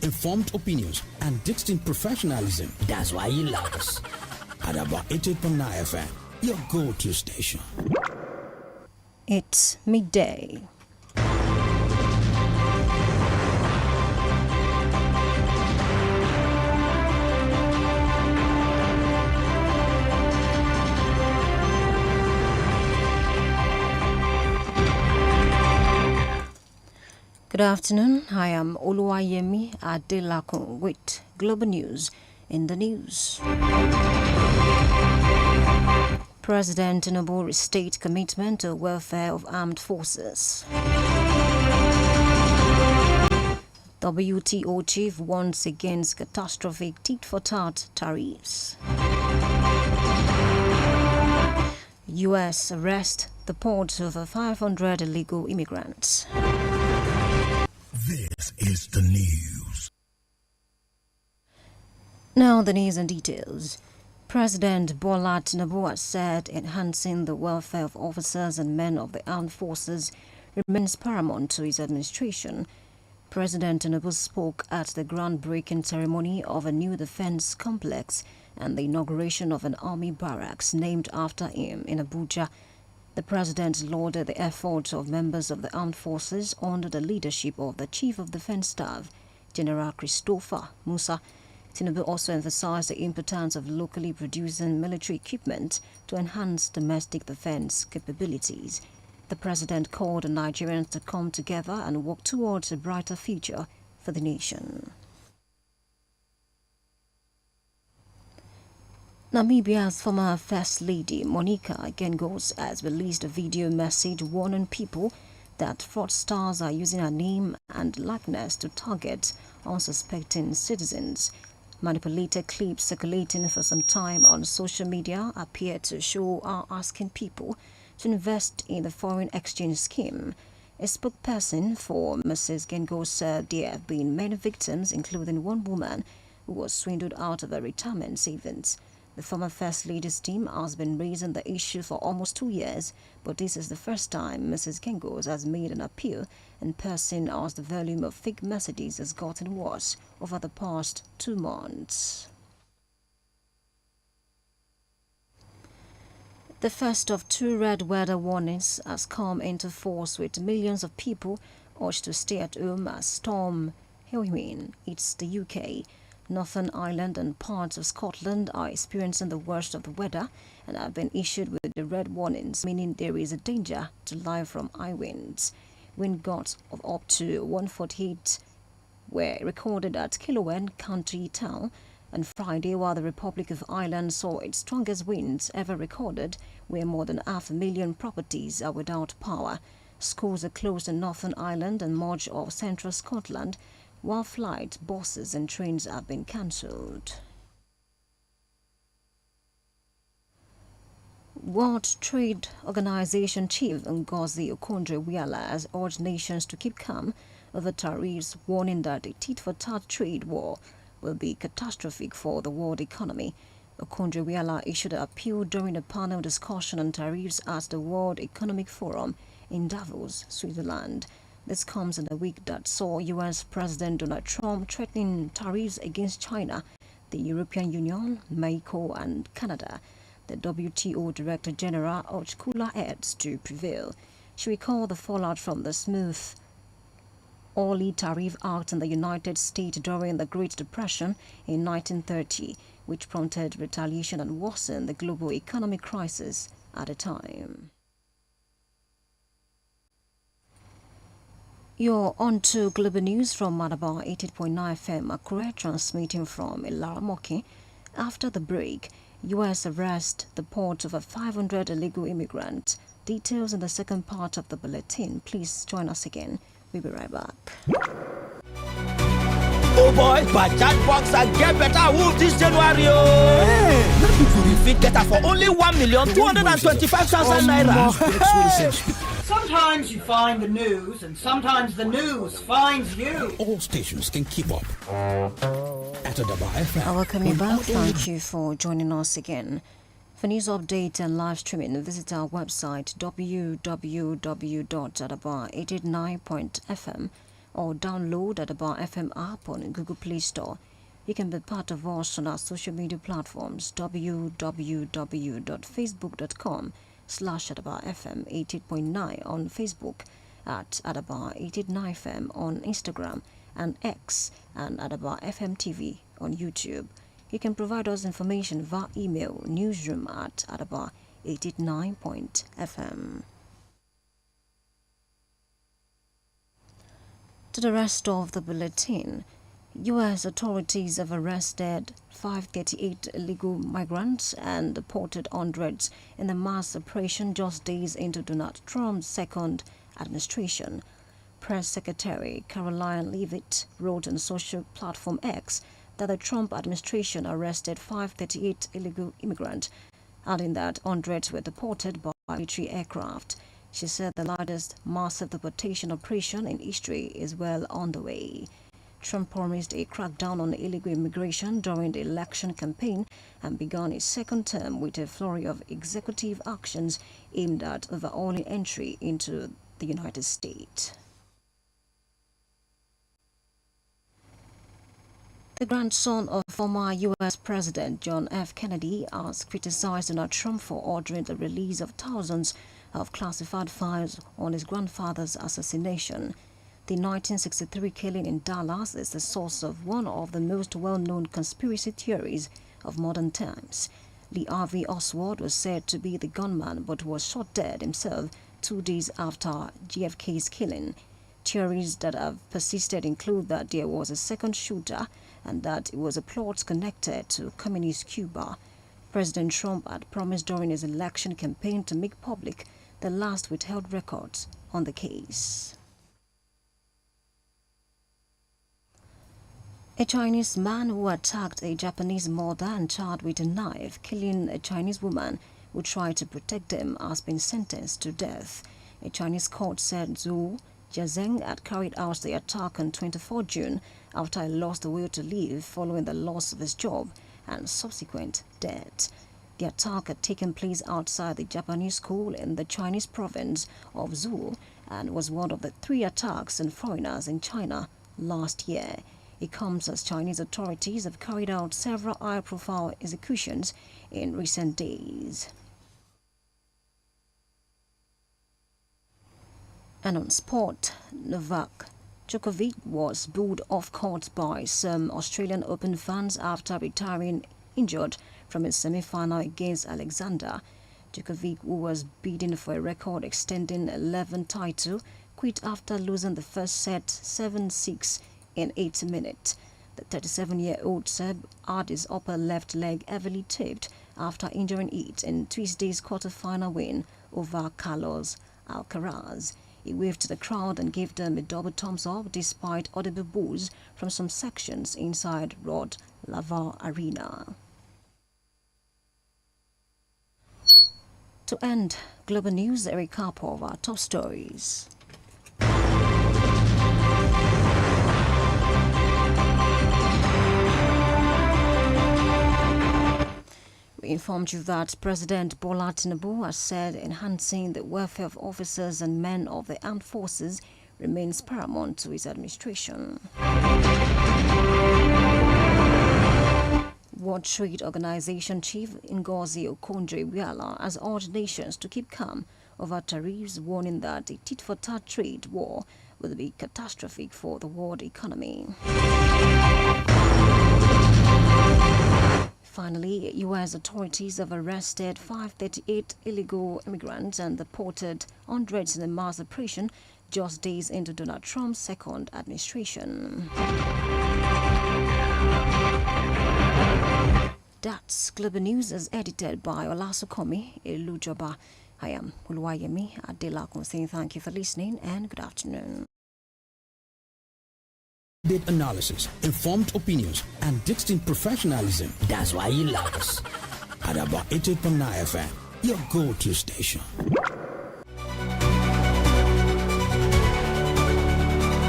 informed opinions, and distinct professionalism. That's why you love us. Adaba 88.9 FM, your go-to station. It's midday. Good afternoon. I am Oluwayemi Adelakun with Global News in the news. President Tinubu restates commitment to welfare of armed forces. WTO chief warns against catastrophic tit-for-tat tariffs. U.S. arrest the port of 500 illegal immigrants. This is the news. Now the news and details. President Bola Tinubu has said enhancing the welfare of officers and men of the armed forces remains paramount to his administration. President Tinubu spoke at the groundbreaking ceremony of a new defense complex and the inauguration of an army barracks named after him in Abuja. The president lauded the efforts of members of the armed forces under the leadership of the Chief of Defense Staff, General Christopher Musa. Tinubu also emphasized the importance of locally producing military equipment to enhance domestic defense capabilities. The president called on Nigerians to come together and work towards a brighter future for the nation. Namibia's former First Lady Monica Gengos has released a video message warning people that fraudsters are using her name and likeness to target unsuspecting citizens. Manipulated clips circulating for some time on social media appear to show her asking people to invest in the foreign exchange scheme. A spokesperson for Mrs. Gengos said there have been many victims, including one woman who was swindled out of her retirement savings. The former First Lady's team has been raising the issue for almost 2 years, but this is the first time Mrs. Gengos has made an appeal in person as the volume of fake messages has gotten worse over the past 2 months. The first of 2 red weather warnings has come into force, with millions of people urged to stay at home as Storm Helene hits the UK. Northern Ireland and parts of Scotland are experiencing the worst of the weather and have been issued with the red warnings, meaning there is a danger to life from high winds. Wind gusts of up to 148 were recorded at Killowen, County Town, on Friday, while the Republic of Ireland saw its strongest winds ever recorded, where more than 500,000 properties are without power. Schools are closed in Northern Ireland and much of central Scotland, while flights, buses and trains have been cancelled. World Trade Organization Chief Ngozi Okonjo-Iweala has urged nations to keep calm over tariffs, warning that a tit-for-tat trade war will be catastrophic for the world economy. Okonjo-Iweala issued an appeal during a panel discussion on tariffs at the World Economic Forum in Davos, Switzerland. This comes in a week that saw U.S. President Donald Trump threatening tariffs against China, the European Union, Mexico and Canada. The WTO Director General urged cooler heads to prevail. She recalled the fallout from the smooth Early Tariff Act in the United States during the Great Depression in 1930, which prompted retaliation and worsened the global economic crisis at the time. You're on to Global News from Adaba 88.9 FM, Akure, transmitting from Ilaramoki. After the break, U.S. arrest the port of 500 illegal immigrants. Details in the second part of the bulletin. Please join us again. We'll be right back. Oh boy, Bajaj Box and get better wolf this January. Hey, you fit get her for only 1,225,000 naira. Sometimes you find the news, and sometimes the news finds you. All stations can keep up. At Adaba FM. I welcome you back. Thank you for joining us again. For news update and live streaming, visit our website www.adaba889.fm. or download Adaba FM app on Google Play Store. You can be part of us on our social media platforms www.facebook.com/AdabaFM 88.9 on Facebook, at Adaba 889FM on Instagram and X, and Adaba FM TV on YouTube. You can provide us information via email newsroom@adaba889.fm. To the rest of the bulletin, U.S. authorities have arrested 538 illegal migrants and deported hundreds in the mass operation just days into Donald Trump's second administration. Press Secretary Caroline Leavitt wrote on social platform X that the Trump administration arrested 538 illegal immigrants, adding that hundreds were deported by military aircraft. She said the largest massive deportation operation in history is well underway. Trump promised a crackdown on illegal immigration during the election campaign and began his second term with a flurry of executive actions aimed at overhauling entry into the United States. The grandson of former U.S. President John F. Kennedy has criticized Donald Trump for ordering the release of thousands of classified files on his grandfather's assassination. The 1963 killing in Dallas is the source of one of the most well-known conspiracy theories of modern times. Lee Harvey Oswald was said to be the gunman but was shot dead himself 2 days after JFK's killing. Theories that have persisted include that there was a second shooter and that it was a plot connected to communist Cuba. President Trump had promised during his election campaign to make public the last withheld records on the case. A Chinese man who attacked a Japanese mother and charged with a knife killing a Chinese woman who tried to protect them has been sentenced to death. A Chinese court said Zhu Jiazeng had carried out the attack on 24 June after he lost the will to live following the loss of his job and subsequent death. The attack had taken place outside the Japanese school in the Chinese province of Zhou and was one of the 3 attacks on foreigners in China last year. It comes as Chinese authorities have carried out several high-profile executions in recent days. And on sport, Novak Djokovic was booed off court by some Australian Open fans after retiring injured from his semi-final against Alexander. Djokovic, who was bidding for a record-extending 11th title, quit after losing the first set 7-6 in 8 minutes. The 37-year-old Serb had his upper left leg heavily taped after injuring it in Tuesday's quarter-final win over Carlos Alcaraz. He waved to the crowd and gave them a double thumbs up despite audible boos from some sections inside Rod Laver Arena. To end global news, a recap of our top stories. We informed you that President Bola Tinubu has said enhancing the welfare of officers and men of the armed forces remains paramount to his administration. World Trade Organization Chief Ngozi Okonjo-Iweala has urged nations to keep calm over tariffs, warning that a tit-for-tat trade war will be catastrophic for the world economy. Finally, U.S. authorities have arrested 538 illegal immigrants and deported hundreds in a mass operation just days into Donald Trump's second administration. That's Global News as edited by Olasukomi Elujoba. I am Uluwayemi Adelakun saying thank you for listening and good afternoon. Analysis, informed opinions, and distinct professionalism. That's why you love us. Adaba 88.9 FM, your go-to station.